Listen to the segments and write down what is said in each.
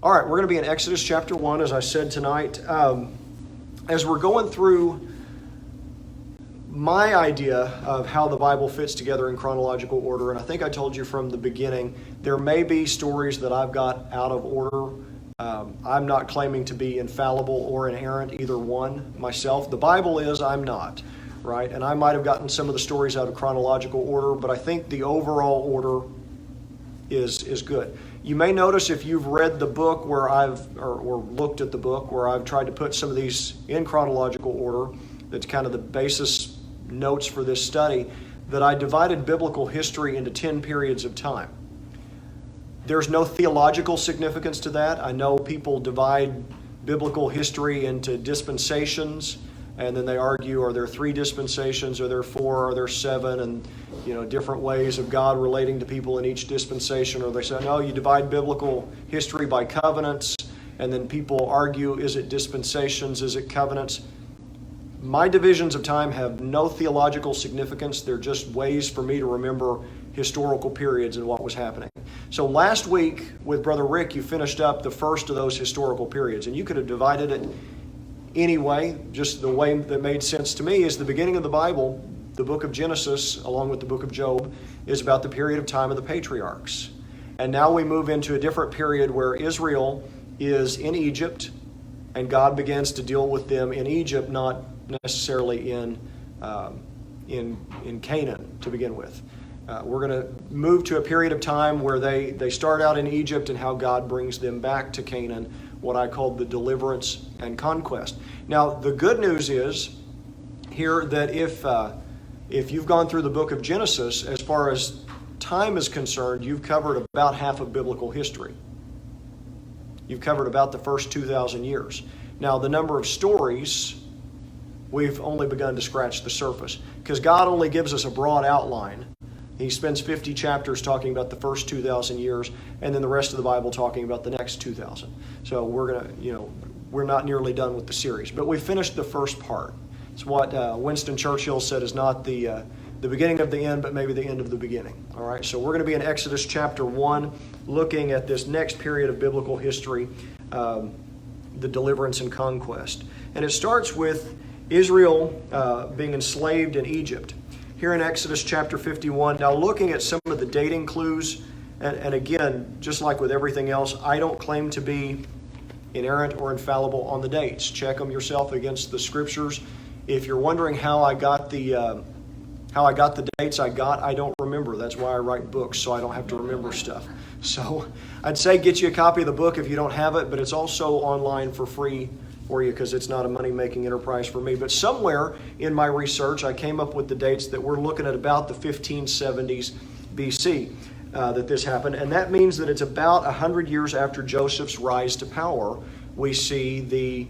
All right, we're going to be in Exodus chapter 1, as I said tonight. As we're going through my idea of how the Bible fits together in chronological order, and I think I told you from the beginning, there may be stories that I've got out of order. I'm not claiming to be infallible or inerrant, either one myself. The Bible is, I'm not, right? And I might have gotten some of the stories out of chronological order, but I think the overall order is good. You may notice if you've read the book where or looked at the book where I've tried to put some of these in chronological order, that's kind of the basis notes for this study, that I divided biblical history into 10 periods of time. There's no theological significance to that. I know people divide biblical history into dispensations, and then they argue, are there 3 dispensations, are there 4, are there 7, and different ways of God relating to people in each dispensation. Or they say, no, you divide biblical history by covenants, and then people argue, is it dispensations, is it covenants? My divisions of time have no theological significance. They're just ways for me to remember historical periods and what was happening. So last week with Brother Rick, you finished up the first of those historical periods, and you could have divided it anyway. Just the way that made sense to me is the beginning of the Bible, the book of Genesis, along with the book of Job, is about the period of time of the patriarchs. And now we move into a different period where Israel is in Egypt, and God begins to deal with them in Egypt, not necessarily in Canaan to begin with. We're going to move to a period of time where they start out in Egypt and how God brings them back to Canaan, what I call the deliverance and conquest. Now, the good news is here that if you've gone through the book of Genesis, as far as time is concerned, you've covered about half of biblical history. You've covered about the first 2,000 years. Now, the number of stories, we've only begun to scratch the surface, because God only gives us a broad outline. He spends 50 chapters talking about the first 2,000 years, and then the rest of the Bible talking about the next 2,000. So we're not nearly done with the series, but we finished the first part. It's what Winston Churchill said is not the beginning of the end, but maybe the end of the beginning. All right, so we're going to be in Exodus chapter 1, looking at this next period of biblical history, the deliverance and conquest. And it starts with Israel being enslaved in Egypt. Here in Exodus chapter 51, now looking at some of the dating clues, and again, just like with everything else, I don't claim to be inerrant or infallible on the dates. Check them yourself against the scriptures. If you're wondering how I got the dates I don't remember. That's why I write books, so I don't have to remember stuff. So I'd say get you a copy of the book if you don't have it, but it's also online for free for you because it's not a money-making enterprise for me. But somewhere in my research, I came up with the dates that we're looking at about the 1570s BC that this happened. And that means that it's about 100 years after Joseph's rise to power, we see the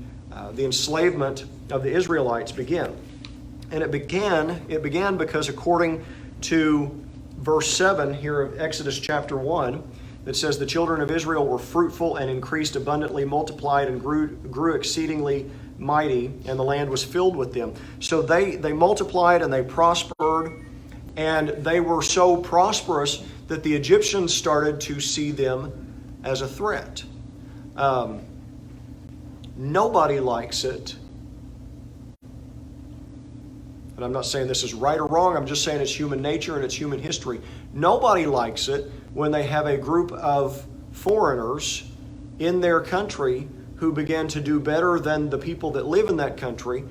enslavement of the Israelites begin. And it began because according to verse 7 here of Exodus chapter 1, that says the children of Israel were fruitful and increased abundantly, multiplied and grew exceedingly mighty, and the land was filled with them. So they multiplied and they prospered, and they were so prosperous that the Egyptians started to see them as a threat. Nobody likes it. And I'm not saying this is right or wrong, I'm just saying it's human nature and it's human history. Nobody likes it when they have a group of foreigners in their country who begin to do better than the people that live in that country.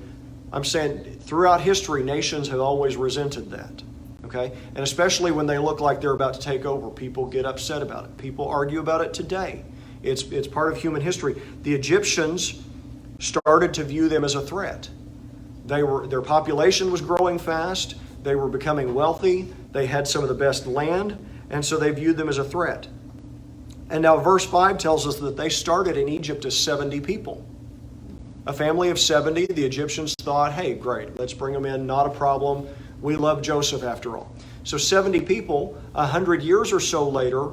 I'm saying throughout history, nations have always resented that. Okay? And especially when they look like they're about to take over, people get upset about it. People argue about it today. It's part of human history. The Egyptians started to view them as a threat. Their population was growing fast. They were becoming wealthy. They had some of the best land, and so they viewed them as a threat. And now verse 5 tells us that they started in Egypt as 70 people. A family of 70, the Egyptians thought, hey, great, let's bring them in, not a problem. We love Joseph after all. So 70 people, 100 years or so later,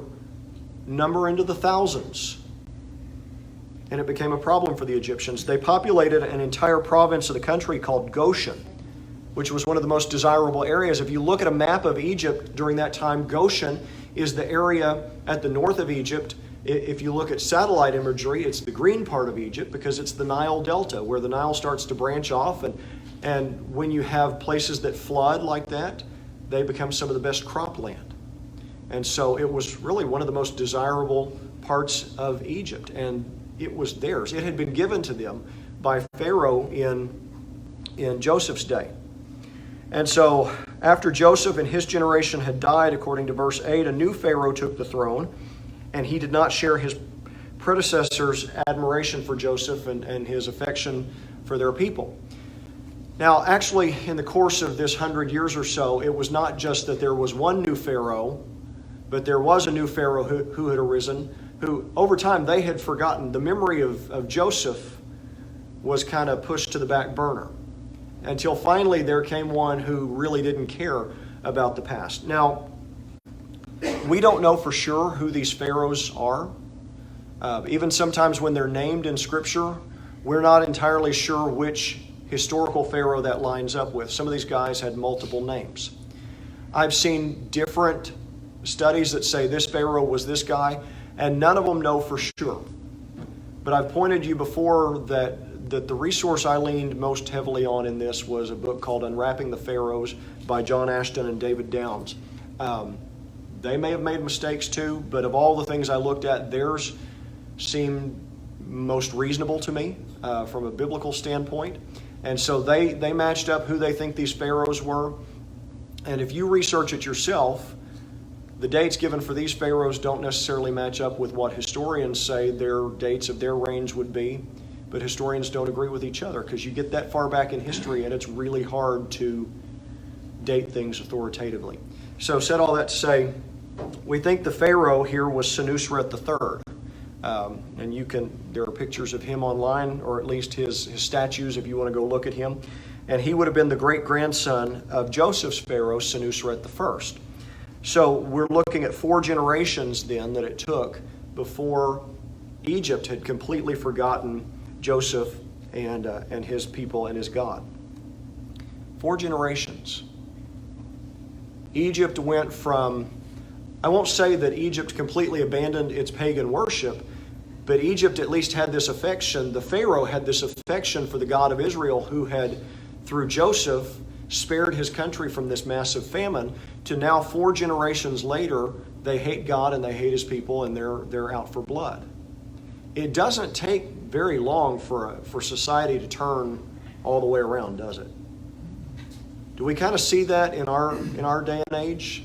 number into the thousands. And it became a problem for the Egyptians. They populated an entire province of the country called Goshen, which was one of the most desirable areas. If you look at a map of Egypt during that time, Goshen is the area at the north of Egypt If you look at satellite imagery, it's the green part of Egypt because it's the Nile Delta where the Nile starts to branch off. And when you have places that flood like that, they become some of the best cropland. And so it was really one of the most desirable parts of Egypt. And it was theirs. It had been given to them by Pharaoh in Joseph's day. And so after Joseph and his generation had died, according to verse 8, a new Pharaoh took the throne, and he did not share his predecessors' admiration for Joseph and his affection for their people. Now, actually, in the course of this 100 years or so, it was not just that there was one new Pharaoh, but there was a new Pharaoh who had arisen, who over time they had forgotten. The memory of Joseph was kind of pushed to the back burner, until finally there came one who really didn't care about the past. Now, we don't know for sure who these pharaohs are. Even sometimes when they're named in Scripture, we're not entirely sure which historical pharaoh that lines up with. Some of these guys had multiple names. I've seen different studies that say this pharaoh was this guy, and none of them know for sure. But I've pointed you before that the resource I leaned most heavily on in this was a book called Unwrapping the Pharaohs by John Ashton and David Downs. They may have made mistakes too, but of all the things I looked at, theirs seemed most reasonable to me from a biblical standpoint. And so they matched up who they think these pharaohs were. And if you research it yourself, the dates given for these pharaohs don't necessarily match up with what historians say their dates of their reigns would be. But historians don't agree with each other because you get that far back in history and it's really hard to date things authoritatively. So said all that to say, we think the Pharaoh here was Senusret III. And there are pictures of him online, or at least his statues if you want to go look at him. And he would have been the great-grandson of Joseph's Pharaoh, Senusret I. So we're looking at 4 generations then that it took before Egypt had completely forgotten Joseph and his people and his God. 4 generations. Egypt went from, I won't say that Egypt completely abandoned its pagan worship, but Egypt at least had this affection. The Pharaoh had this affection for the God of Israel, who had, through Joseph, spared his country from this massive famine, to now 4 generations later, they hate God and they hate his people and they're out for blood. It doesn't take very long for society to turn all the way around, does it? Do we kind of see that in our day and age?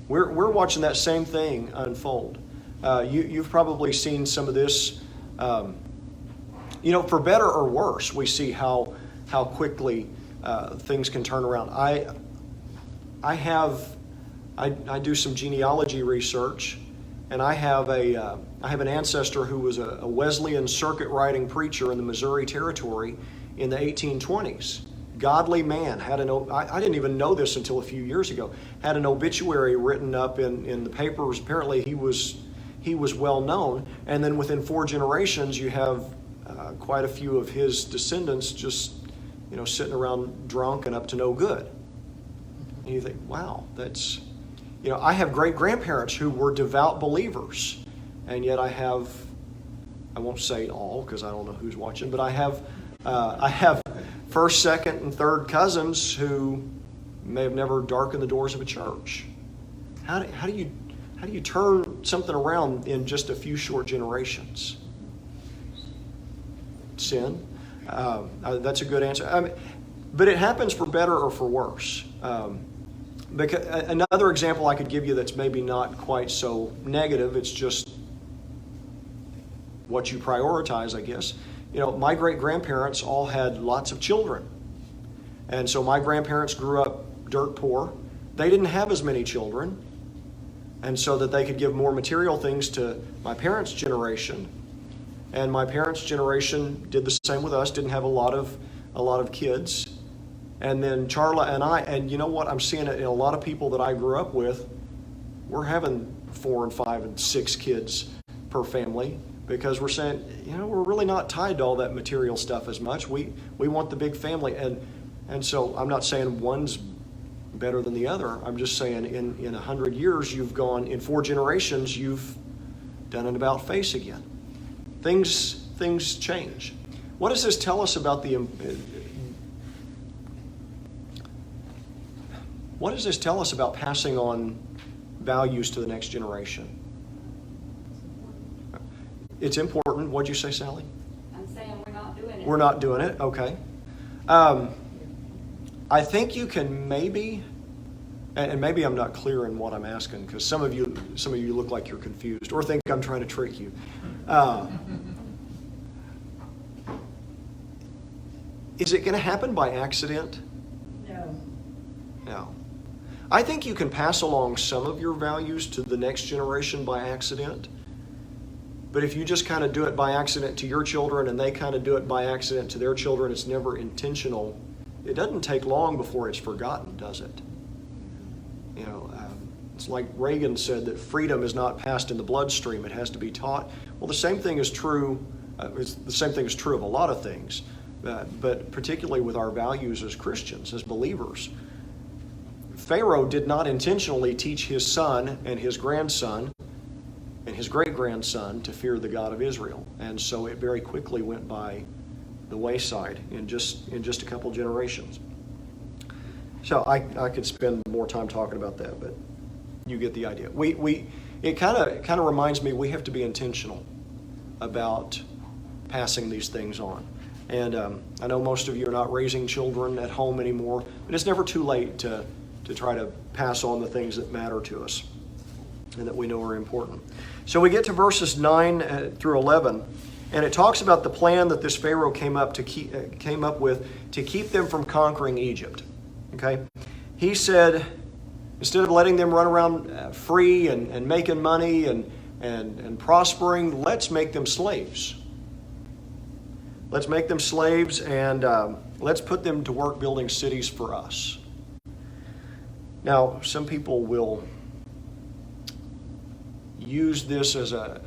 We're watching that same thing unfold. You've probably seen some of this. For better or worse, we see how quickly things can turn around. I do some genealogy research, and I have an ancestor who was a Wesleyan circuit riding preacher in the Missouri Territory in the 1820s. Godly man, I didn't even know this until a few years ago, had an obituary written up in the papers. Apparently he was well known, and then within 4 generations you have quite a few of his descendants just sitting around drunk and up to no good. And you think, wow, that's, I have great-grandparents who were devout believers, and yet I won't say all because I don't know who's watching, but I have first, second, and third cousins who may have never darkened the doors of a church. How do you turn something around in just a few short generations? Sin. That's a good answer. But it happens for better or for worse. Because another example I could give you that's maybe not quite so negative, it's just what you prioritize, I guess. My great-grandparents all had lots of children. And so my grandparents grew up dirt poor. They didn't have as many children. And so that they could give more material things to my parents' generation. And my parents' generation did the same with us, didn't have a lot of kids. And then Charla and I, and you know what, I'm seeing it in a lot of people that I grew up with, we're having 4 and 5 and 6 kids per family because we're saying, we're really not tied to all that material stuff as much. We want the big family. And so I'm not saying one's better than the other. I'm just saying in 100 years, you've gone, in 4 generations, you've done an about face again. Things change. What does this tell us about what does this tell us about passing on values to the next generation? It's important. What'd you say, Sally? I'm saying we're not doing it. We're not doing it. Okay. I think you can maybe, and maybe I'm not clear in what I'm asking, because some of you look like you're confused or think I'm trying to trick you. Is it going to happen by accident? No. I think you can pass along some of your values to the next generation by accident. But if you just kind of do it by accident to your children and they kind of do it by accident to their children, it's never intentional. It doesn't take long before it's forgotten, does it? It's like Reagan said that freedom is not passed in the bloodstream; it has to be taught. Well, the same thing is true. The same thing is true of a lot of things, but particularly with our values as Christians, as believers. Pharaoh did not intentionally teach his son and his grandson and his great-grandson to fear the God of Israel, and so it very quickly went by the wayside in just a couple generations. So I could spend more time talking about that, but you get the idea. It kind of reminds me we have to be intentional about passing these things on. And I know most of you are not raising children at home anymore, but it's never too late to try to pass on the things that matter to us and that we know are important. So we get to verses 9 through 11, and it talks about the plan that this Pharaoh came up with to keep them from conquering Egypt. Okay, he said, instead of letting them run around free and making money and prospering, let's make them slaves. Let's make them slaves, and let's put them to work building cities for us. Now, some people will use this as a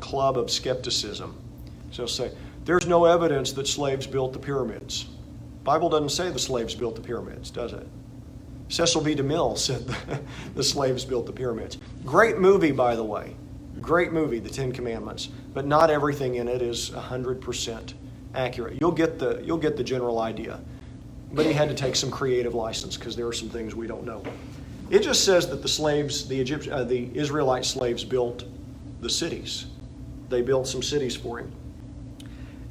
club of skepticism. So they'll say, there's no evidence that slaves built the pyramids. The Bible doesn't say the slaves built the pyramids, does it? Cecil B. DeMille said the slaves built the pyramids. Great movie, by the way. Great movie, The Ten Commandments. But not everything in it is 100% accurate. You'll get the general idea. But he had to take some creative license because there are some things we don't know. It just says that the Israelite slaves built the cities. They built some cities for him.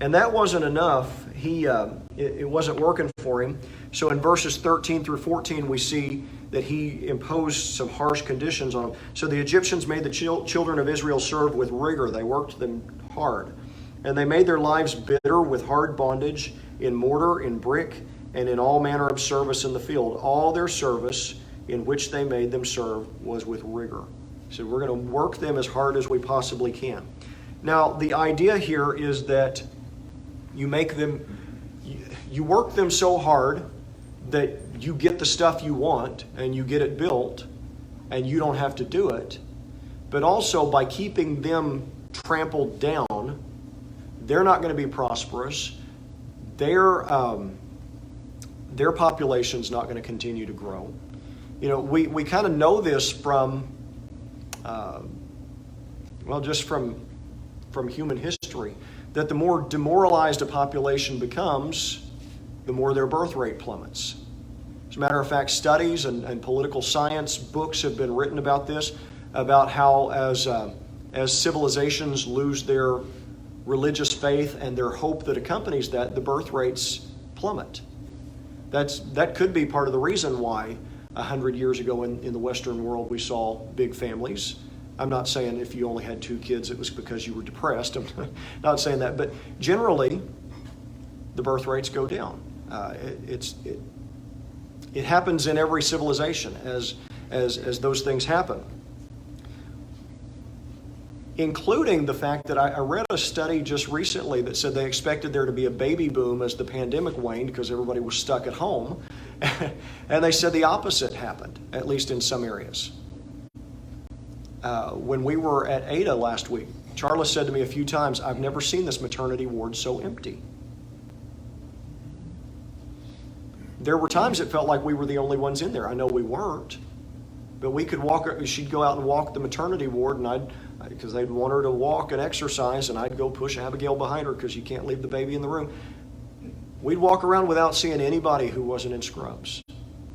And that wasn't enough. It wasn't working for him. So in verses 13 through 14, we see that he imposed some harsh conditions on them. So the Egyptians made the children of Israel serve with rigor. They worked them hard. And they made their lives bitter with hard bondage in mortar, in brick, and in all manner of service in the field. All their service in which they made them serve was with rigor. So we're going to work them as hard as we possibly can. Now, the idea here is that you work them so hard that you get the stuff you want and you get it built and you don't have to do it. But also by keeping them trampled down, they're not going to be prosperous. Their population's not going to continue to grow. We kind of know this from, just from human history, that the more demoralized a population becomes, the more their birth rate plummets. As a matter of fact, studies and political science books have been written about this, about how as civilizations lose their religious faith and their hope that accompanies that, the birth rates plummet. That could be part of the reason why 100 years ago in the Western world we saw big families. I'm not saying if you only had 2 kids it was because you were depressed. I'm not saying that, but generally the birth rates go down. It happens in every civilization as those things happen, including the fact that I read a study just recently that said they expected there to be a baby boom as the pandemic waned because everybody was stuck at home. And they said the opposite happened, at least in some areas. When we were at Ada last week, Charla said to me a few times, I've never seen this maternity ward so empty. There were times it felt like we were the only ones in there. I know we weren't, but we could she'd go out and walk the maternity ward, and because they'd want her to walk and exercise, and I'd go push Abigail behind her because you can't leave the baby in the room. We'd walk around without seeing anybody who wasn't in scrubs.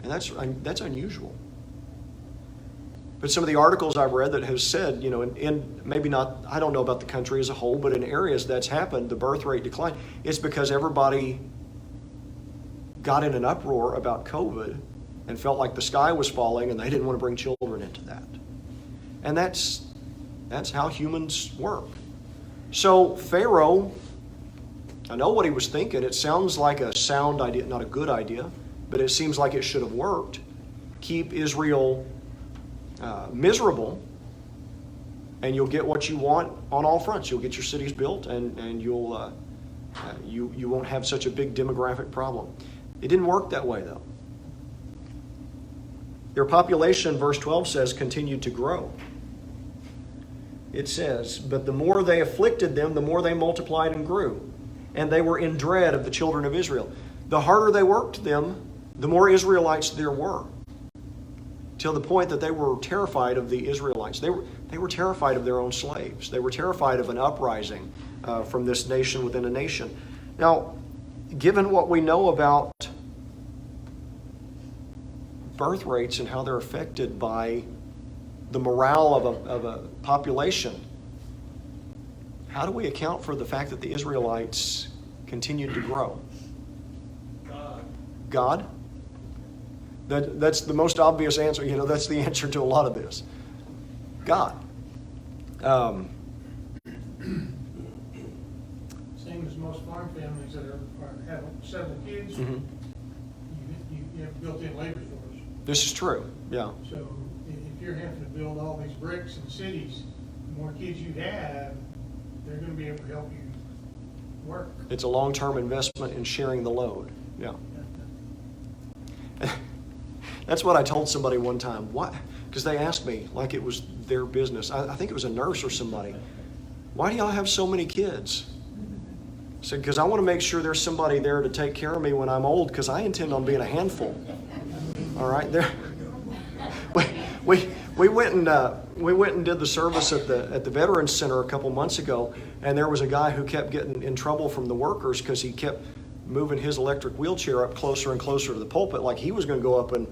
And that's unusual. But some of the articles I've read that have said, in maybe not, I don't know about the country as a whole, but in areas that's happened, the birth rate decline. It's because everybody got in an uproar about COVID and felt like the sky was falling, and they didn't want to bring children into that. And that's how humans work. So Pharaoh, I know what he was thinking. It sounds like a sound idea, not a good idea, but it seems like it should have worked. Keep Israel miserable, and you'll get what you want on all fronts. You'll get your cities built, and you won't have such a big demographic problem. It didn't work that way, though. Their population, verse 12 says, continued to grow. It says, but the more they afflicted them, the more they multiplied and grew. And they were in dread of the children of Israel. The harder they worked them, the more Israelites there were. Till the point that they were terrified of the Israelites. They were terrified of their own slaves. They were terrified of an uprising from this nation within a nation. Now, given what we know about birth rates and how they're affected by the morale of a population, how do we account for the fact that the Israelites continued to grow? God? That's the most obvious answer. That's the answer to a lot of this. God. Same as most farm families that have several kids, Mm-hmm. you have built-in labor force. This is true, yeah. So if you're having to build all these bricks and cities, the more kids you have, they're going to be able to help you work. It's a long-term investment in sharing the load, yeah. That's what I told somebody one time. Why? Because they asked me like it was their business. I think it was a nurse or somebody. Why do y'all have so many kids? I said, because I want to make sure there's somebody there to take care of me when I'm old, because I intend on being a handful. All right, there. We went and did the service at the Veterans Center a couple months ago, and there was a guy who kept getting in trouble from the workers because he kept moving his electric wheelchair up closer and closer to the pulpit, like he was going to go up and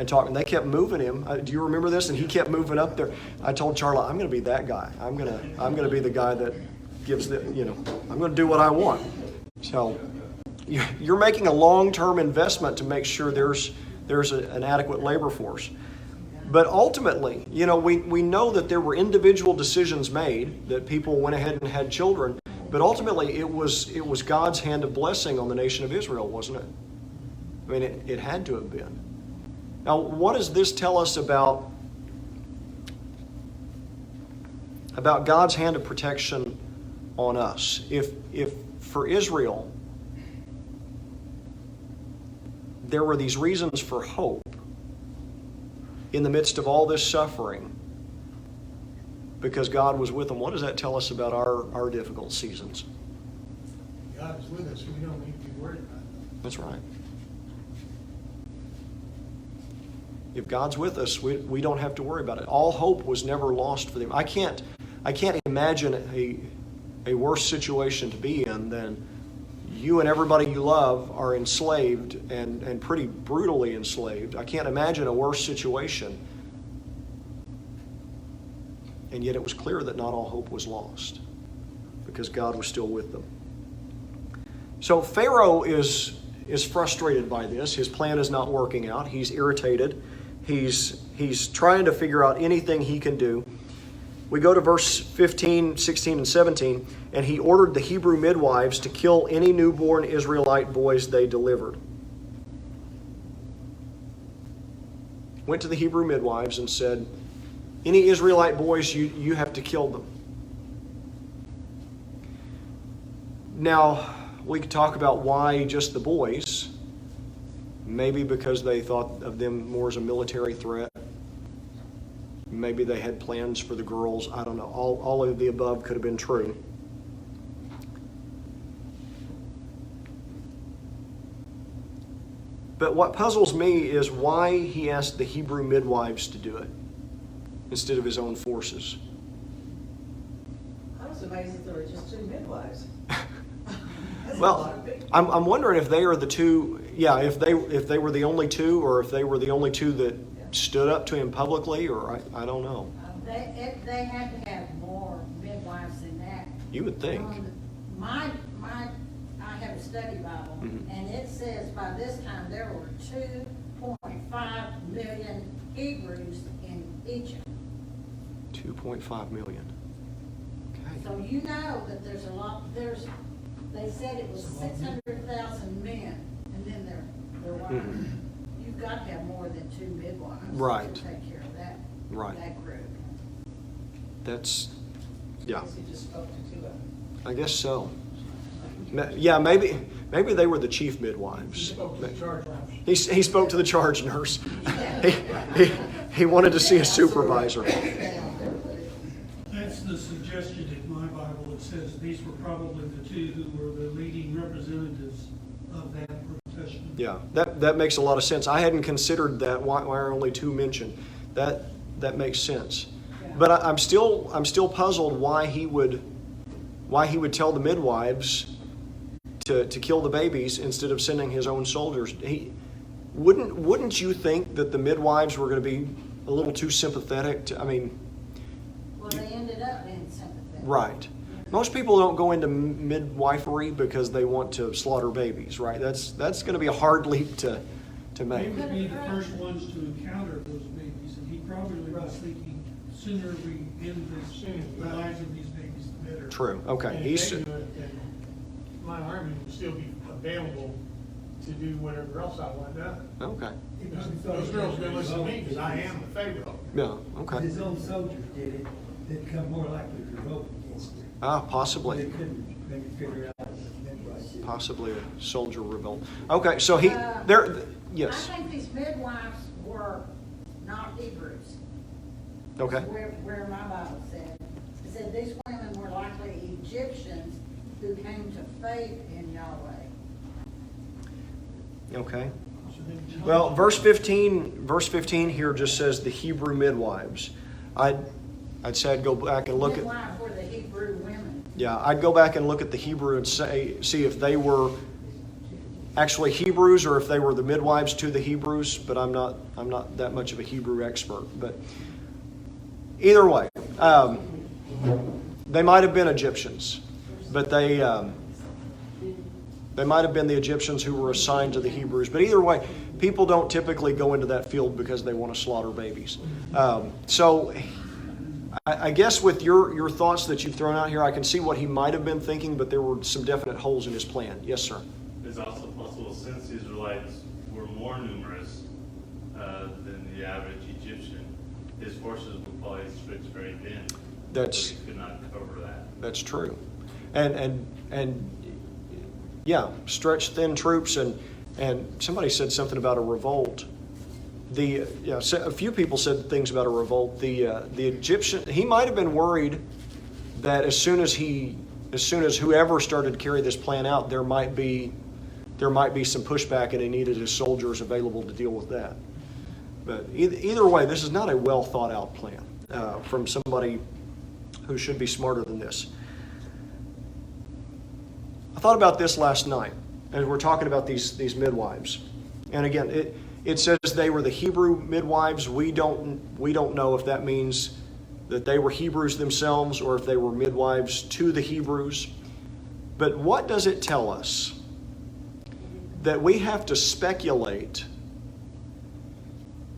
talk, and they kept moving him. Do you remember this? And he kept moving up there. I told Charlotte, I'm going to be that guy. I'm going to be the guy that gives the, I'm going to do what I want. So you're making a long-term investment to make sure there's an adequate labor force. But ultimately, we know that there were individual decisions made, that people went ahead and had children, but ultimately it was God's hand of blessing on the nation of Israel, wasn't it? I mean, it had to have been. Now, what does this tell us about God's hand of protection on us? If for Israel there were these reasons for hope in the midst of all this suffering, because God was with them, what does that tell us about our difficult seasons? God is with us. We don't need to be worried about it. That's right. If God's with us, we don't have to worry about it. All hope was never lost for them. I can't imagine a worse situation to be in than you and everybody you love are enslaved and pretty brutally enslaved. I can't imagine a worse situation. And yet it was clear that not all hope was lost because God was still with them. So Pharaoh is frustrated by this. His plan is not working out. He's irritated. He's trying to figure out anything he can do. We go to verse 15, 16, and 17, and he ordered the Hebrew midwives to kill any newborn Israelite boys they delivered. Went to the Hebrew midwives and said, any Israelite boys, you have to kill them. Now, we could talk about why just the boys. Maybe because they thought of them more as a military threat. Maybe they had plans for the girls. I don't know. All of the above could have been true. But what puzzles me is why he asked the Hebrew midwives to do it instead of his own forces. amazed there were just 2 midwives. That's a lot Well, of people. I'm wondering if they are the two. Yeah, if they were the only two, or if they were the only two that stood up to him publicly, or I don't know. They had to have more midwives than that. You would think. I have a study Bible, Mhm. and it says by this time there were 2.5 million Hebrews in Egypt. 2.5 million. Okay. So you know that there's a lot, they said it was 600,000 men, and then their wives. Mhm. You've got to have more than 2 midwives. Right. To take care of that. Right. That group. That's, yeah, Guess he just spoke to 2 of them. I guess so. Yeah, maybe they were the chief He midwives. spoke to the charge nurse. He spoke to the charge nurse. He wanted to see a supervisor. That's the suggestion in my Bible. It says these were probably the 2 who were the leading representatives of that profession. Yeah, that makes a lot of sense. I hadn't considered that. Why are only 2 mentioned? That makes sense. But I'm still puzzled why he would tell the midwives to kill the babies instead of sending his own soldiers. Wouldn't you think that the midwives were going to be a little too sympathetic? Well, they ended up being sympathetic. Right. Most people don't go into midwifery because they want to slaughter babies, right? That's going to be a hard leap to We make. would be the first ones to encounter those babies, and he probably was thinking, sooner we end the lives of these babies, the better. True. Okay. And if they do it, then my army would still be available to do whatever else I want done. Okay. Those girls are gonna listen to me because I am the Pharaoh. Yeah. Okay. His own soldiers did it, they'd come more likely to revolt against it. Possibly. They couldn't maybe figure out what the midwives did. Possibly a soldier revolt. Okay. So yes. I think these midwives were not Hebrews. Okay. Where my Bible said. It said these women were likely Egyptians who came to faith in Yahweh. Okay. Well, verse 15 here just says the Hebrew midwives. I'd say I'd go back and look at. Midwives were the Hebrew women. Yeah, I'd go back and look at the Hebrew and see if they were actually Hebrews or if they were the midwives to the Hebrews. But I'm not that much of a Hebrew expert. But either way, they might have been Egyptians, but they might have been the Egyptians who were assigned to the Hebrews. But either way, people don't typically go into that field because they want to slaughter babies. So I guess with your thoughts that you've thrown out here, I can see what he might have been thinking, but there were some definite holes in his plan. Yes, sir. It's also possible, since the Israelites were more numerous than the average Egyptian, his forces would probably stretch very thin. That's- So he could not cover that. That's true. And yeah, stretch thin troops and somebody said something about a revolt. A few people said things about a revolt. The Egyptian, he might have been worried that as soon as whoever started to carry this plan out, there might be some pushback, and he needed his soldiers available to deal with that. But either way, this is not a well thought out plan from somebody who should be smarter than this. I thought about this last night as we're talking about these midwives, and again, it says they were the Hebrew midwives. We don't know if that means that they were Hebrews themselves or if they were midwives to the Hebrews. But what does it tell us? That we have to speculate.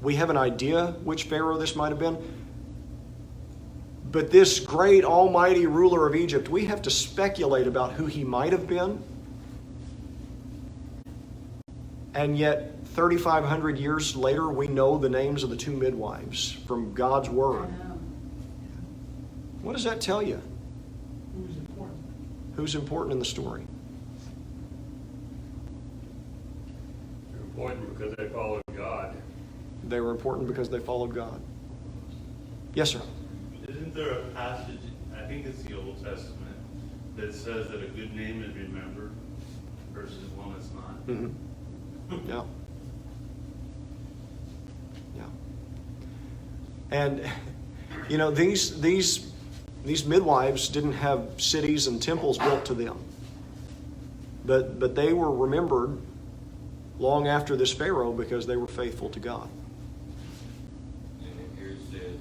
We have an idea which Pharaoh this might have been. But this great almighty ruler of Egypt, we have to speculate about who he might have been. And yet, 3,500 years later, we know the names of the 2 midwives from God's word. What does that tell you? Who's important? Who's important in the story? They're important because they followed God. They were important because they followed God. Yes, sir. Isn't there a passage, I think it's the Old Testament, that says that a good name is remembered versus one that's not? Mm-hmm. Yeah. Yeah. And, these These midwives didn't have cities and temples built to them. But they were remembered long after this Pharaoh because they were faithful to God. And here it says,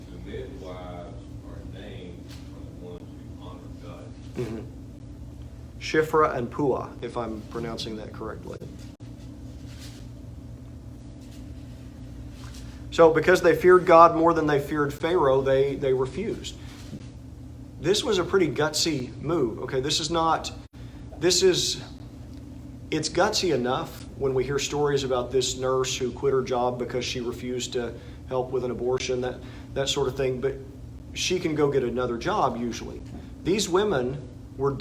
the midwives are named for the ones who honor God. Mm-hmm. Shiphrah and Puah, if I'm pronouncing that correctly. So because they feared God more than they feared Pharaoh, they refused. This was a pretty gutsy move. Okay, it's gutsy enough when we hear stories about this nurse who quit her job because she refused to help with an abortion, that sort of thing, but she can go get another job usually. These women were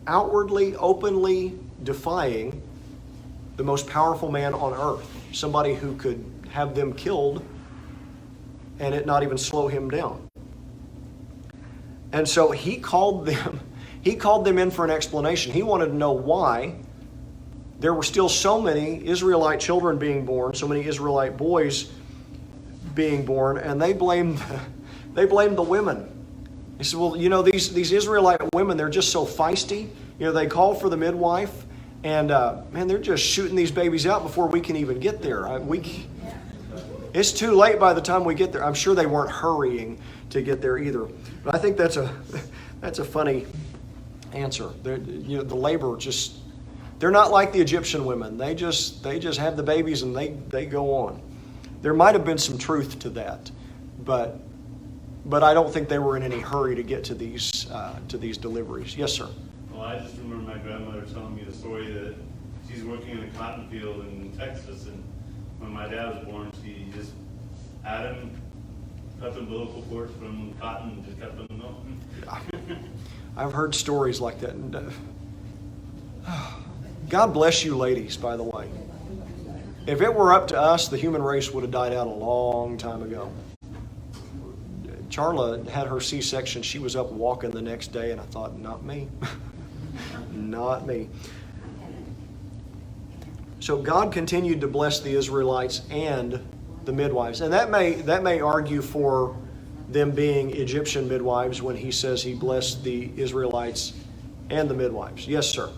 outwardly, openly defying the most powerful man on earth, somebody who could have them killed and it not even slow him down. And so he called them in for an explanation. He wanted to know why there were still so many Israelite children being born, so many Israelite boys being born, and they blamed the women. He said, well, these Israelite women, they're just so feisty. They call for the midwife, and man, they're just shooting these babies out before we can even get there. It's too late by the time we get there. I'm sure they weren't hurrying to get there either. But I think that's a funny answer. The labor just, they're not like the Egyptian women. They just have the babies and they go on. There might have been some truth to that, but I don't think they were in any hurry to get to these deliveries. Yes, sir. Well, I just remember my grandmother telling me the story that she's working in a cotton field in Texas, and when my dad was born, she just had him cut the umbilical cord from cotton and just kept him milking. Yeah. I've heard stories like that. And, God bless you ladies, by the way. If it were up to us, the human race would have died out a long time ago. Charla had her C-section. She was up walking the next day, and I thought, not me. Not me. So God continued to bless the Israelites and the midwives. And that may argue for them being Egyptian midwives when he says he blessed the Israelites and the midwives. Yes, sir.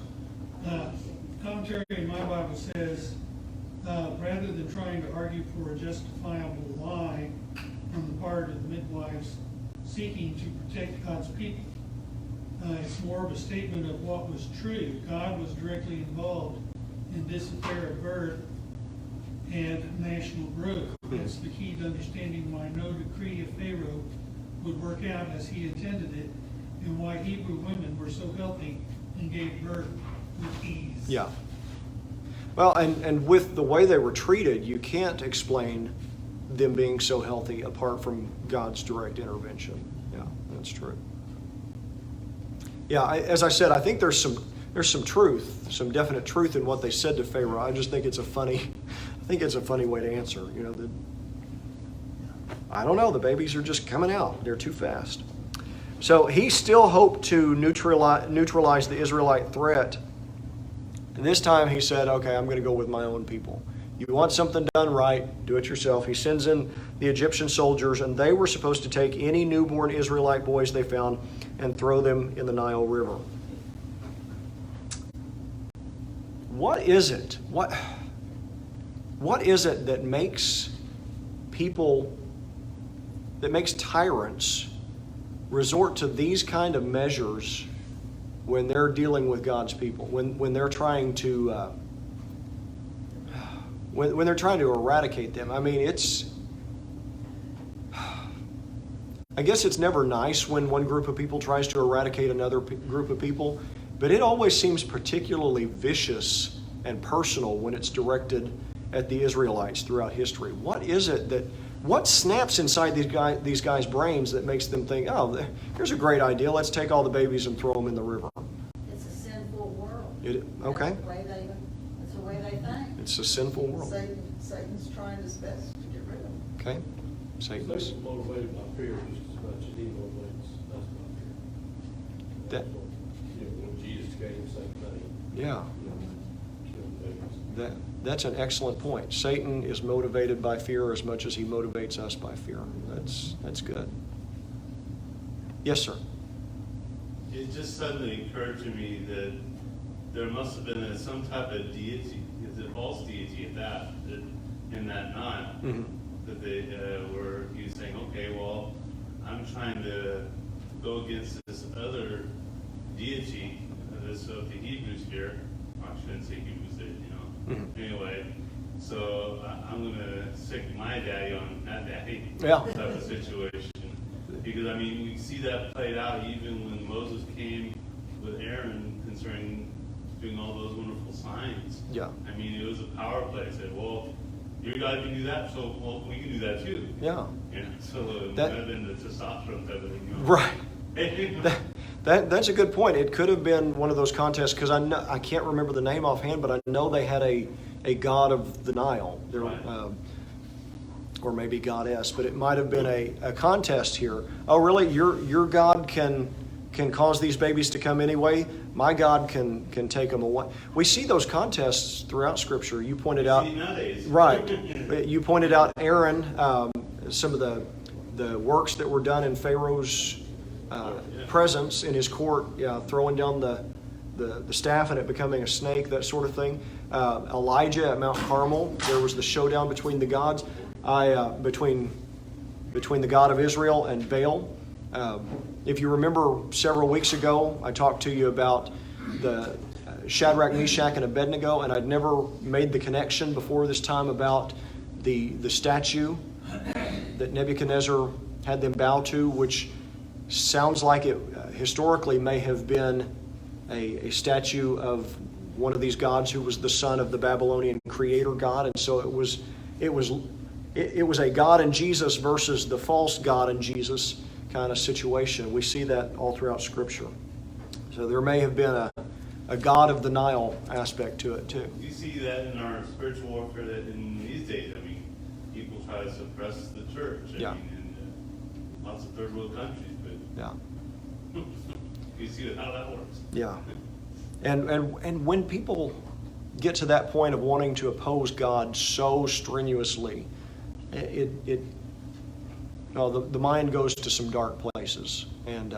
Commentary in my Bible says, rather than trying to argue for a justifiable lie on the part of the midwives seeking to protect God's people, it's more of a statement of what was true. God was directly involved in this affair of birth and national growth. That's the key to understanding why no decree of Pharaoh would work out as he intended it, and why Hebrew women were so healthy and gave birth with ease. Yeah. Well, and with the way they were treated, you can't explain them being so healthy apart from God's direct intervention. Yeah, that's true. Yeah, as I said, I think there's some truth, some definite truth in what they said to Pharaoh. I just think it's a funny way to answer. I don't know. The babies are just coming out. They're too fast. So he still hoped to neutralize the Israelite threat. And this time he said, okay, I'm going to go with my own people. You want something done right, do it yourself. He sends in the Egyptian soldiers, and they were supposed to take any newborn Israelite boys they found and throw them in the Nile River. What is it? What is it that makes tyrants resort to these kind of measures when they're dealing with God's people, when they're trying to when they're trying to eradicate them? I mean, I guess it's never nice when one group of people tries to eradicate another group of people, but it always seems particularly vicious and personal when it's directed at the Israelites throughout history. What snaps inside these guys' brains that makes them think, oh, here's a great idea, let's take all the babies and throw them in the river? It's a sinful world. Okay. That's the way they think. It's a sinful world. Satan's trying his best to get rid of them. Okay. Satan's. Satan's motivated by fear just as much as he motivates us by fear. That. When Jesus came, same thing. Yeah. Killing babies. That's an excellent point. Satan is motivated by fear as much as he motivates us by fear. That's good. Yes, sir. It just suddenly occurred to me that there must have been some type of deity, is it false deity at that in that Nile, Mhm. that he was saying, okay, well, I'm trying to go against this other deity, this of the Hebrews here. I shouldn't say Hebrews, Mhm. Anyway, so I'm gonna stick my daddy on that daddy Yeah. type of situation. Because, I mean, we see that played out even when Moses came with Aaron concerning doing all those wonderful signs. Yeah. I mean, it was a power play. It said, well, your God can do that, so, well, we can do that too. Yeah. So it That- might have been the testosterone type of thing. Right. That's a good point. It could have been one of those contests, because I can't remember the name offhand, but I know they had a god of the Nile. There, Right. or maybe goddess, but it might have been a contest here. Oh, really? Your God can cause these babies to come anyway. My God can take them away. We see those contests throughout Scripture. You pointed out, Nowadays. right? You pointed out Aaron, some of the works that were done in Pharaoh's presence in his court, throwing down the staff and it becoming a snake, that sort of thing. Elijah at Mount Carmel, there was the showdown between the gods. Between the God of Israel and Baal. If you remember several weeks ago, I talked to you about the Shadrach, Meshach, and Abednego, and I'd never made the connection before this time about the statue that Nebuchadnezzar had them bow to, which sounds like it historically may have been a statue of one of these gods who was the son of the Babylonian creator god, and so it was a God in Jesus versus the false God in Jesus kind of situation. We see that all throughout Scripture. So there may have been a God of the Nile aspect to it too. You see that in our spiritual warfare that in these days, I mean, people try to suppress the church. I Yeah. mean, in lots of third world countries, but Yeah, you see how that works. yeah. And when people get to that point of wanting to oppose God so strenuously, the mind goes to some dark places, and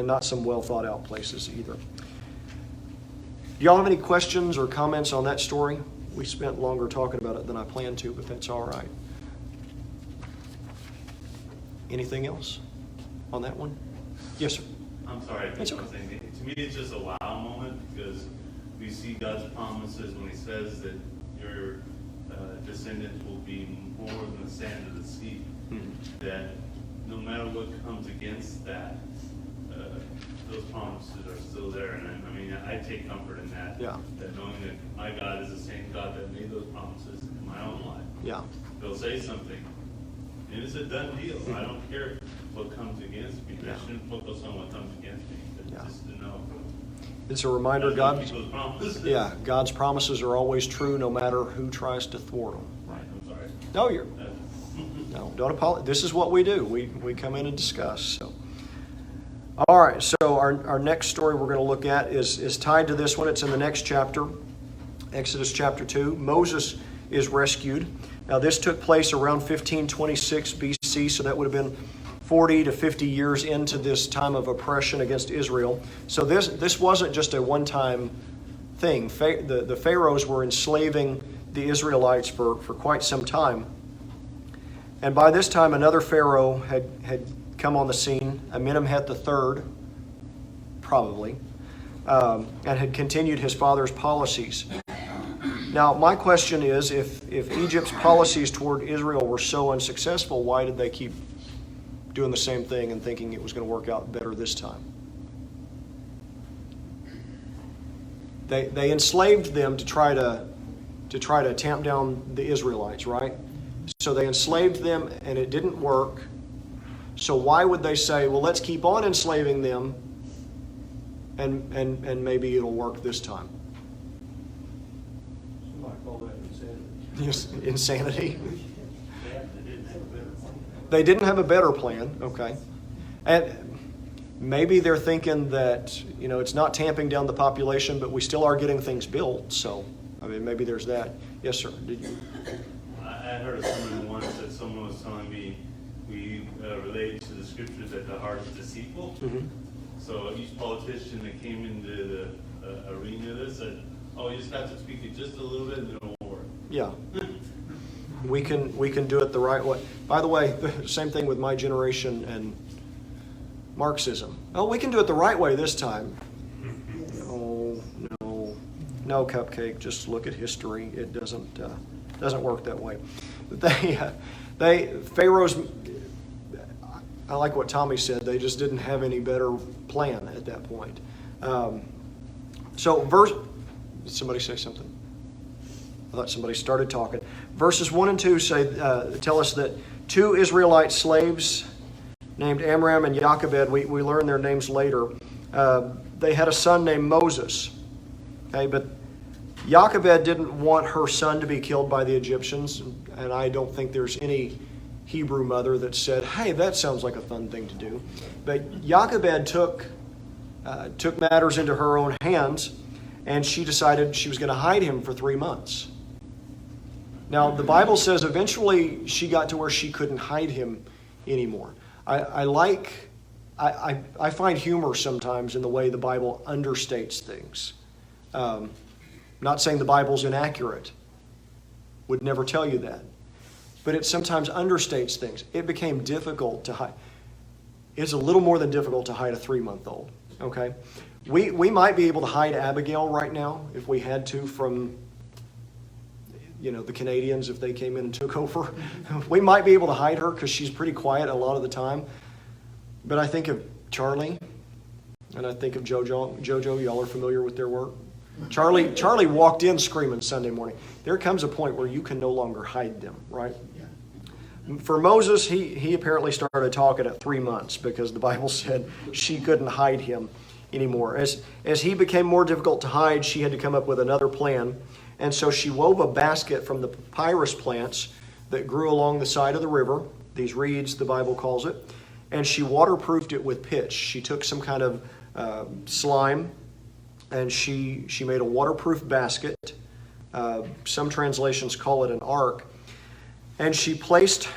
not some well thought out places either. Do y'all have any questions or comments on that story? We spent longer talking about it than I planned to, but that's all right. Anything else on that one? Yes, sir. I'm sorry, I That's think one okay. thing. To me, it's just a wow moment because we see God's promises when He says that your descendants will be more than the sand of the sea. That no matter what comes against that, those promises are still there. And I mean, I take comfort in that. Yeah. That knowing that my God is the same God that made those promises in my own life. Yeah. He'll say something, and it's a done deal. I don't care what comes against me. Yeah. I shouldn't focus on what comes against me, but Yeah. just to know. It's a reminder, God's gonna God. keep those promises. Yeah, God's promises are always true, no matter who tries to thwart them. Right, I'm sorry. No, you're. Uh, No, don't apologize. This is what we do. We come in and discuss. So, all right. So our next story we're going to look at is tied to this one. It's in the next chapter, Exodus chapter 2. Moses is rescued. Now this took place around 1526 BC, so that would have been 40 to 50 years into this time of oppression against Israel. So this wasn't just a one-time thing. The pharaohs were enslaving the Israelites for quite some time. And by this time, another pharaoh had come on the scene, Amenemhat III, probably, and had continued his father's policies. Now, my question is, if Egypt's policies toward Israel were so unsuccessful, why did they keep doing the same thing and thinking it was going to work out better this time? They enslaved them to try to tamp down the Israelites, right? So they enslaved them and it didn't work. So why would they say, well, let's keep on enslaving them and maybe it'll work this time? Somebody call that insanity. Yes, insanity. They didn't have a better plan, okay. And maybe they're thinking that, it's not tamping down the population, but we still are getting things built. So, maybe there's that. Yes, sir. Did you? I heard a sermon once that someone was telling me we relate to the scripture scripture that the heart is deceitful. Mhm. So each politician that came into the arena of this said, oh, you just have to speak it just a little bit and then it won't work. Yeah. We can do it the right way. By the way, the same thing with my generation and Marxism. Oh, we can do it the right way this time. No, Cupcake. Just look at history. It doesn't work that way. Pharaoh's. I like what Tommy said. They just didn't have any better plan at that point. Did somebody say something? I thought somebody started talking. Verses 1 and 2 tell us that 2 Israelite slaves named Amram and Jochebed, we learn their names later, they had a son named Moses. Okay, but Jochebed didn't want her son to be killed by the Egyptians, and I don't think there's any Hebrew mother that said, hey, that sounds like a fun thing to do. But Jochebed took matters into her own hands, and she decided she was going to hide him for 3 months. Now, the Bible says eventually she got to where she couldn't hide him anymore. I find humor sometimes in the way the Bible understates things. Not saying the Bible's inaccurate. Would never tell you that. But it sometimes understates things. It became difficult to hide. It's a little more than difficult to hide a 3-month-old. Okay? We might be able to hide Abigail right now if we had to from the Canadians if they came in and took over. We might be able to hide her because she's pretty quiet a lot of the time. But I think of Charlie and I think of JoJo. Y'all are familiar with their work. Charlie walked in screaming Sunday morning. There comes a point where you can no longer hide them, right? For Moses, he apparently started talking at 3 months because the Bible said she couldn't hide him anymore. As he became more difficult to hide, she had to come up with another plan. And so she wove a basket from the papyrus plants that grew along the side of the river, these reeds, the Bible calls it, and she waterproofed it with pitch. She took some kind of slime, and she made a waterproof basket. Some translations call it an ark. And she placed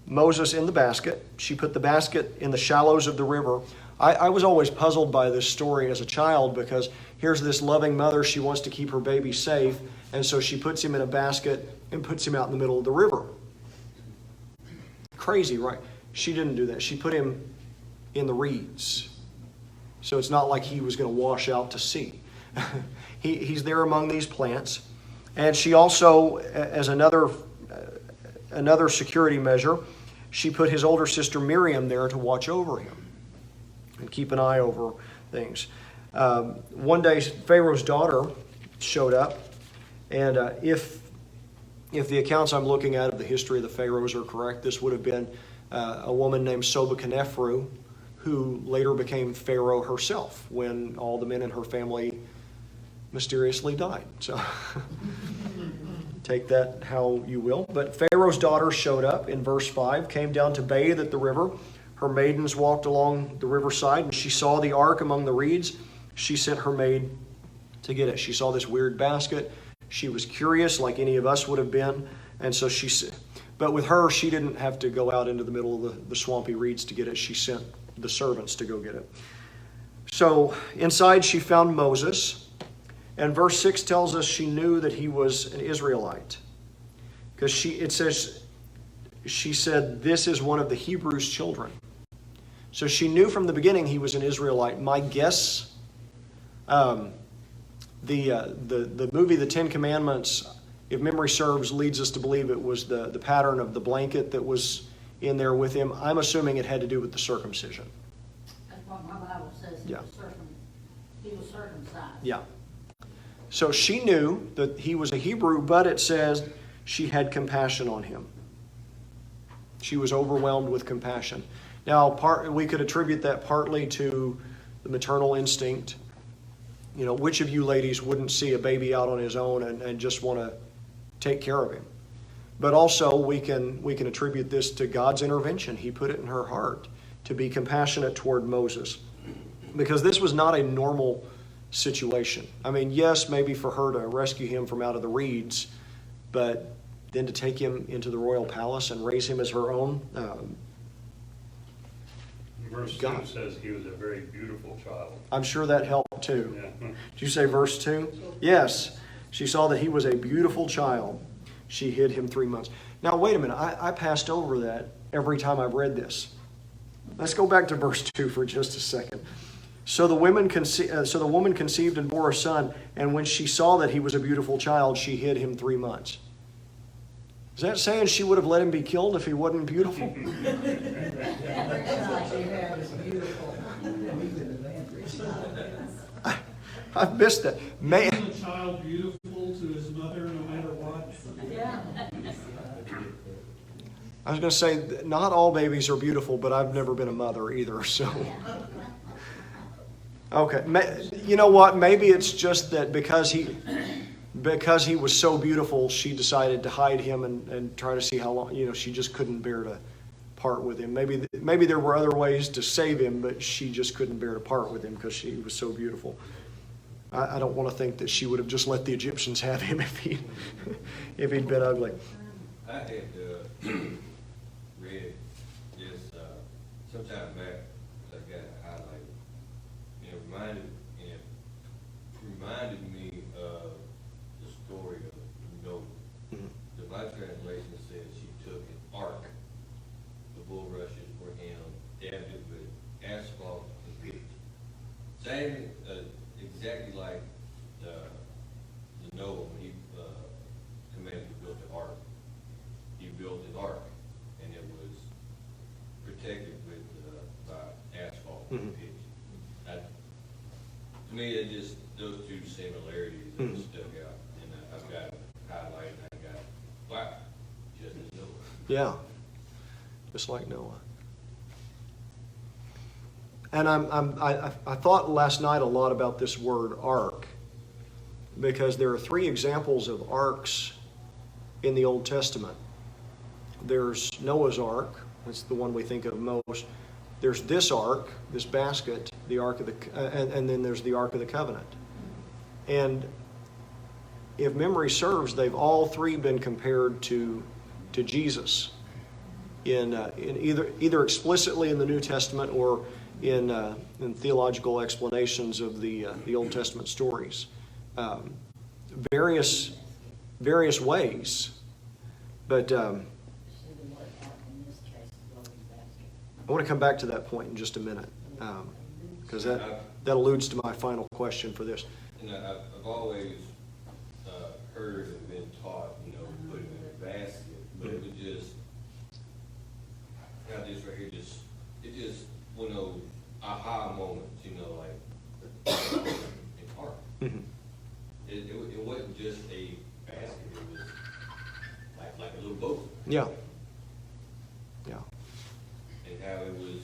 Moses in the basket. She put the basket in the shallows of the river. I was always puzzled by this story as a child because here's this loving mother. She wants to keep her baby safe. And so she puts him in a basket and puts him out in the middle of the river. Crazy, right? She didn't do that. She put him in the reeds. So it's not like he was going to wash out to sea. He's there among these plants. And she also, as another security measure, she put his older sister Miriam there to watch over him and keep an eye over things. One day, Pharaoh's daughter showed up, and if the accounts I'm looking at of the history of the pharaohs are correct, this would have been a woman named Sobekneferu, who later became Pharaoh herself when all the men in her family mysteriously died. So take that how you will. But Pharaoh's daughter showed up in verse 5, came down to bathe at the river. Her maidens walked along the riverside, and she saw the ark among the reeds. She sent her maid to get it. She saw this weird basket. She was curious, like any of us would have been. And so but with her, she didn't have to go out into the middle of the swampy reeds to get it. She sent the servants to go get it. So inside she found Moses. And verse 6 tells us she knew that he was an Israelite. Because she said, this is one of the Hebrews' children. So she knew from the beginning he was an Israelite. My guess, the movie The Ten Commandments, if memory serves, leads us to believe it was the pattern of the blanket that was in there with him. I'm assuming it had to do with the circumcision. That's what my Bible says. Yeah. He was circumcised. Yeah. So she knew that he was a Hebrew, but it says she had compassion on him. She was overwhelmed with compassion. Now, we could attribute that partly to the maternal instinct. You know, which of you ladies wouldn't see a baby out on his own and just want to take care of him? But also we can attribute this to God's intervention. He put it in her heart to be compassionate toward Moses. Because this was not a normal situation. I mean, yes, maybe for her to rescue him from out of the reeds, but then to take him into the royal palace and raise him as her own, Verse 2 God. says he was a very beautiful child. I'm sure that helped too. Yeah. Did you say verse 2? Yes. She saw that he was a beautiful child. She hid him 3 months. Now, wait a minute. I passed over that every time I've read this. Let's go back to verse 2 for just a second. So the woman conceived and bore a son, and when she saw that he was a beautiful child, she hid him 3 months. Is that saying she would have let him be killed if he wasn't beautiful? Every child you have is beautiful. I've missed that. Man. Is a child beautiful to his mother no matter what? Yeah. I was going to say, not all babies are beautiful, but I've never been a mother either, so. Okay, you know what? Maybe it's just that because he was so beautiful, she decided to hide him and try to see how long, she just couldn't bear to part with him. Maybe there were other ways to save him, but she just couldn't bear to part with him because he was so beautiful. I don't want to think that she would have just let the Egyptians have him if he'd been ugly. I had read this sometime back. I got it highlighted. And it reminded me of the story of Noah. The my translation says she took an ark, the bulrushes for him, dabbed it with asphalt and pitch. Same, exactly like the Noah when he commanded to build the ark. He built an ark, and it was protected with by asphalt and pitch. To me, it just those two similarities that stuck out, and I've got it highlighted. I got wow, just as Noah. Yeah, just like Noah. And I thought last night a lot about this word ark, because there are 3 examples of arks in the Old Testament. There's Noah's ark, that's the one we think of most. There's this ark, this basket, the ark of and then there's the Ark of the Covenant. And if memory serves, they've all 3 been compared to Jesus in either explicitly in the New Testament or in theological explanations of the Old Testament stories, various ways, but I want to come back to that point in just a minute, because that alludes to my final question for this. And I've always heard and been taught, put it in a basket, but it would just, got this right here, it just one of those aha moments, like in art. Mm-hmm. It wasn't just a basket, it was like a little boat. Yeah. Yeah. And how it was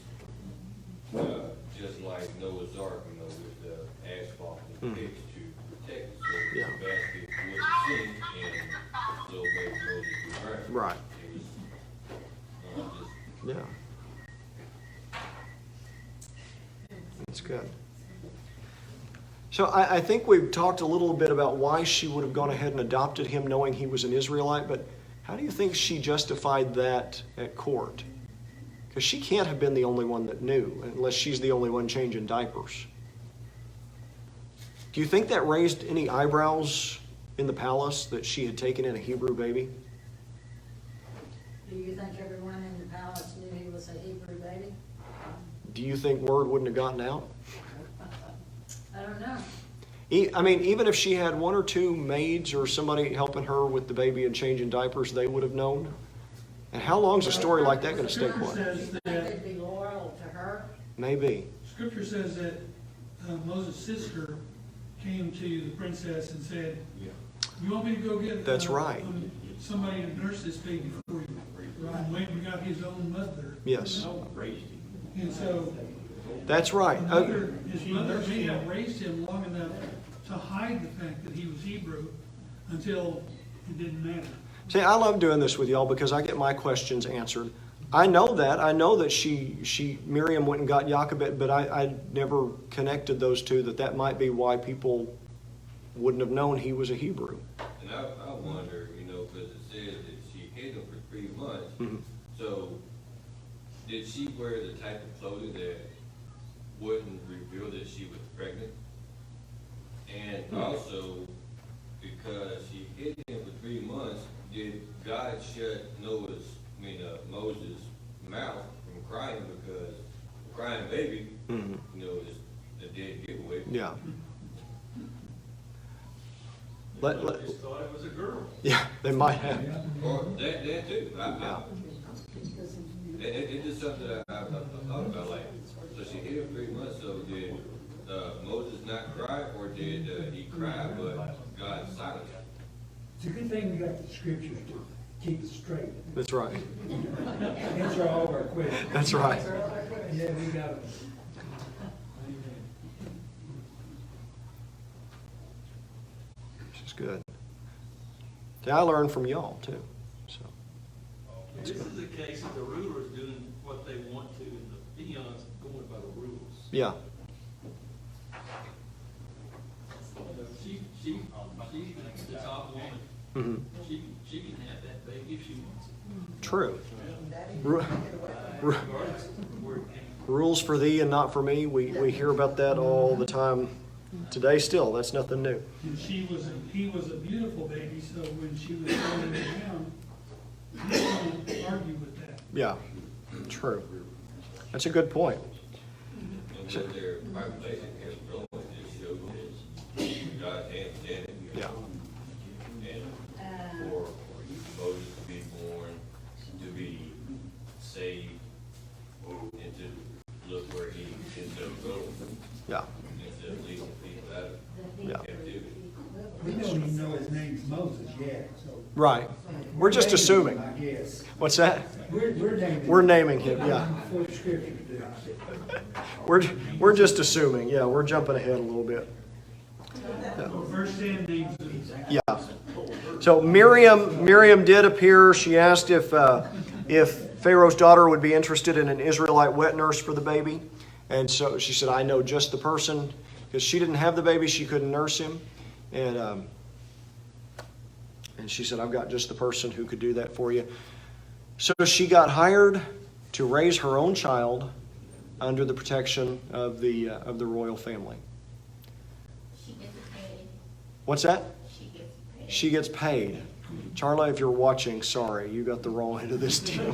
just like Noah's Ark, with the asphalt and pitch to protect it. So Yeah. the basket wouldn't sink and little baby Moses would drown. Right. It was just Yeah. That's good. So I think we've talked a little bit about why she would have gone ahead and adopted him knowing he was an Israelite, but how do you think she justified that at court? Because she can't have been the only one that knew, unless she's the only one changing diapers. Do you think that raised any eyebrows in the palace that she had taken in a Hebrew baby? Do you think everyone in the palace knew he was a Hebrew baby? Do you think word wouldn't have gotten out? I don't know. I mean, even if she had 1 or 2 maids or somebody helping her with the baby and changing diapers, they would have known. And how long is a story like that going to stay Scripture quiet? says You think that, they'd be loyal to her? Maybe. Scripture says that Moses' sister came to the princess and said, "You want me to go get That's right. somebody to nurse this baby for you?" And went and got his own mother. Yes. And so That's right. his mother may have raised him long enough to hide the fact that he was Hebrew until it didn't matter. See, I love doing this with y'all because I get my questions answered. I know that. I know that Miriam went and got Jochebed, but I never connected those two, that might be why people wouldn't have known he was a Hebrew. And I wonder, because it says that she hid him for 3 months. Mhm. So did she wear the type of clothing that wouldn't reveal that she was pregnant? And also, because she hid him for 3 months, did God shut Moses' mouth from crying, because a crying baby, is a dead giveaway? Yeah. They just thought it was a girl. Yeah, they might have. Or that too. It's just something that I thought about, like, so she hid him 3 months, so did Moses not cry, or did he cry, but God silenced him? It's a good thing we got the scriptures to keep it straight. That's right. Answer all of our questions. That's right. Yeah, we got it. Which is good. See, I learned from y'all too. So This is the case of the rulers doing what they want to, and the peons going by the rules. yeah. She's the top woman. Hmm. She can have that baby if she wants it. True. Daddy, Regardless of where it came from. Rules for thee and not for me. We hear about that all the time today still. That's nothing new. And he was a beautiful baby, so when she was throwing him down, he didn't argue with that. Yeah. True. That's a good point. And with their population kept growing, it showed that God's hand was in it. Yeah. And for Moses to be born, to be saved, and to look where he ends up going, Yeah. instead of leading people out of Yeah. captivity. We don't even know his name's Moses yet, so. Right. We're just assuming. I guess. What's that? We're naming. We're naming him. Yeah. Before the scriptures do. We're just assuming. Yeah. We're jumping ahead a little bit. Well, first Sam names him. Yeah. So Miriam did appear. She asked if Pharaoh's daughter would be interested in an Israelite wet nurse for the baby, and so she said, "I know just the person," because she didn't have the baby, she couldn't nurse him, and she said, "I've got just the person who could do that for you." So she got hired to raise her own child under the protection of the royal family. She gets paid. What's that? She gets paid. She gets paid. Charla, if you're watching, sorry, you got the wrong end of this deal.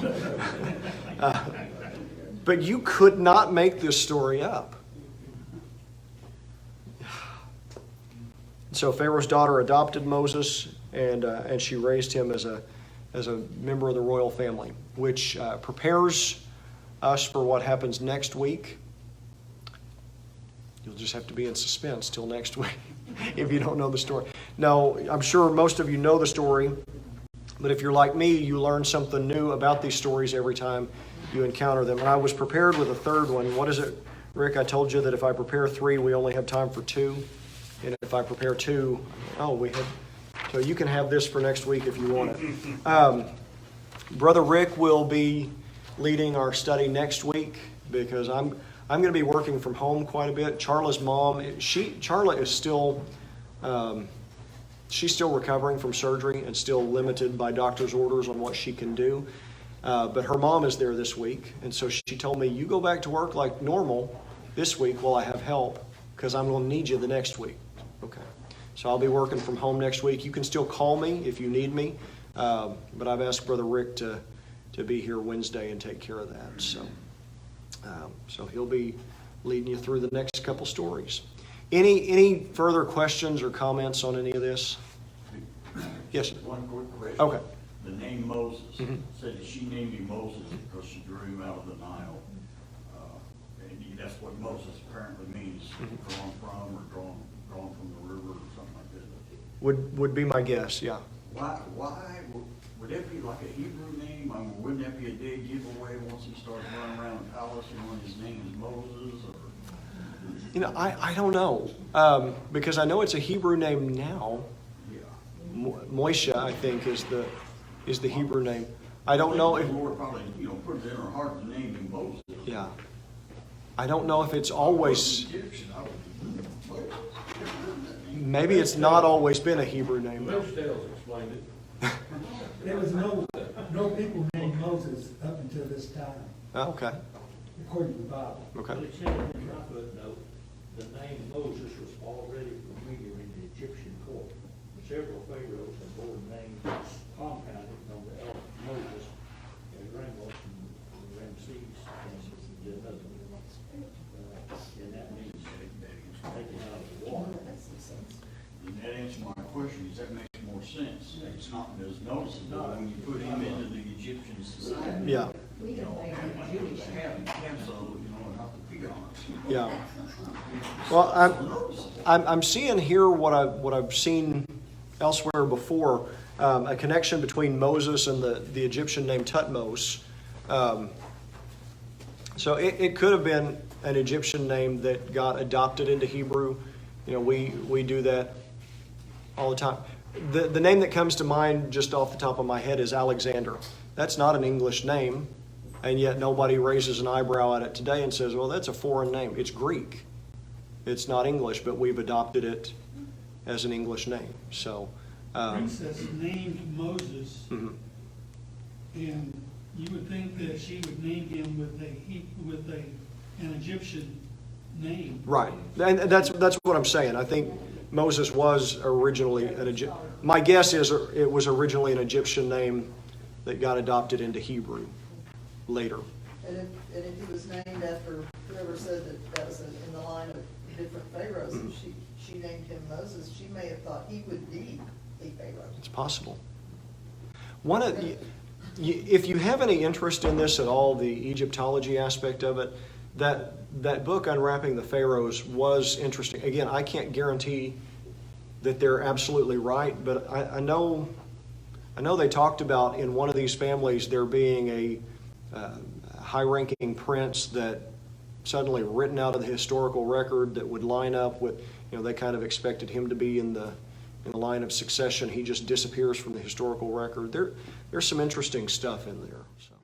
But you could not make this story up. So Pharaoh's daughter adopted Moses, and she raised him as a member of the royal family, which prepares us for what happens next week. You'll just have to be in suspense till next week if you don't know the story. No, I'm sure most of you know the story, but if you're like me, you learn something new about these stories every time you encounter them. And I was prepared with a third one. What is it, Rick? I told you that if I prepare 3, we only have time for 2. And if I prepare 2, so you can have this for next week if you want it. Brother Rick will be leading our study next week because I'm going to be working from home quite a bit. Charla's mom, Charla is still, she's still recovering from surgery and still limited by doctor's orders on what she can do. But her mom is there this week, and so she told me, you go back to work like normal this week while I have help because I'm going to need you the next week. Okay. So I'll be working from home next week. You can still call me if you need me, but I've asked Brother Rick to be here Wednesday and take care of that. So he'll be leading you through the next couple stories. Any further questions or comments on any of this? Yes. One quick question. Okay. The name Moses, Mhm. said that she named him Moses because she drew him out of the Nile. And that's what Moses apparently means, drawn from or drawn from the river or something like that. Would be my guess, yeah. Why would that be like a Hebrew name? I mean, wouldn't that be a dead giveaway once he starts running around the palace and when his name is Moses? Or I don't know, because I know it's a Hebrew name now. yeah. Moisha, I think, is the Hebrew name. I don't know if the Lord probably put it in her heart to name him Moses. yeah. I don't know if it's always. Egyptian, I would. Maybe it's not always been a Hebrew name. Most tales explained it. There was no people named Moses up until this time. Oh, okay, according to the Bible. okay. But it said in my footnote, the name Moses was already familiar in the Egyptian court. Several pharaohs had bore names compounded on the elder Moses, and Ramos and Ramses, and the other. And that means taken out of the water. And that answers my question, is that makes more sense. It's not as noticeable when you put him into the Egyptian society. Yeah, You know, Jewish have so, you know, not to pick on us. yeah. Well, I'm seeing here what I've seen elsewhere before, a connection between Moses and the Egyptian named Tutmos. So it could have been an Egyptian name that got adopted into Hebrew. You know, we do that all the time. The name that comes to mind just off the top of my head is Alexander. That's not an English name, and yet nobody raises an eyebrow at it today and says, well, that's a foreign name. It's Greek. It's not English, but we've adopted it as an English name. So, Princess named Moses, mhm. and you would think that she would name him with an Egyptian name. Right, and that's what I'm saying. I think Moses was originally an Egyptian. My guess is it was originally an Egyptian name that got adopted into Hebrew later. And if he was named after whoever said that was in the line of different pharaohs, and she named him Moses, she may have thought he would be a pharaoh. It's possible. If you have any interest in this at all, the Egyptology aspect of it, that book, Unwrapping the Pharaohs, was interesting. Again, I can't guarantee that they're absolutely right, but I know they talked about in one of these families there being a high-ranking prince that suddenly written out of the historical record that would line up with, they kind of expected him to be in the line of succession. He just disappears from the historical record. There's some interesting stuff in there. So.